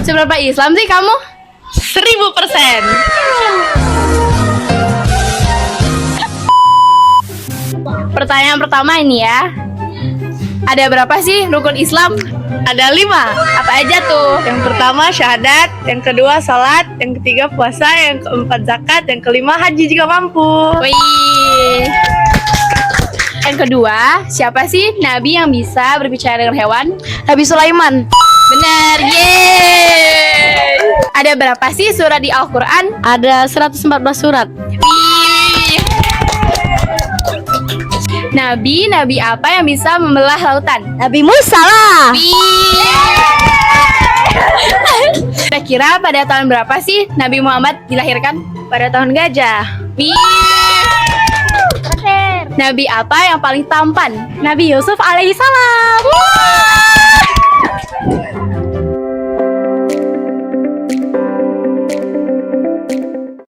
Seberapa Islam sih kamu? 1000%. Pertanyaan pertama ini ya. Ada berapa sih rukun Islam? Ada 5. Apa aja tuh? Yang pertama syahadat, yang kedua salat, yang ketiga puasa, yang keempat zakat, yang kelima haji jika mampu. Wih. Yang kedua, siapa sih nabi yang bisa berbicara dengan hewan? Nabi Sulaiman. Benar, yeay. Ada berapa sih surat di Al-Quran? Ada 114 surat. Wih. Nabi apa yang bisa membelah lautan? Nabi Musa lah. Kira-kira pada tahun berapa sih Nabi Muhammad dilahirkan? Pada tahun gajah. Nabi apa yang paling tampan? Nabi Yusuf alaihissalam.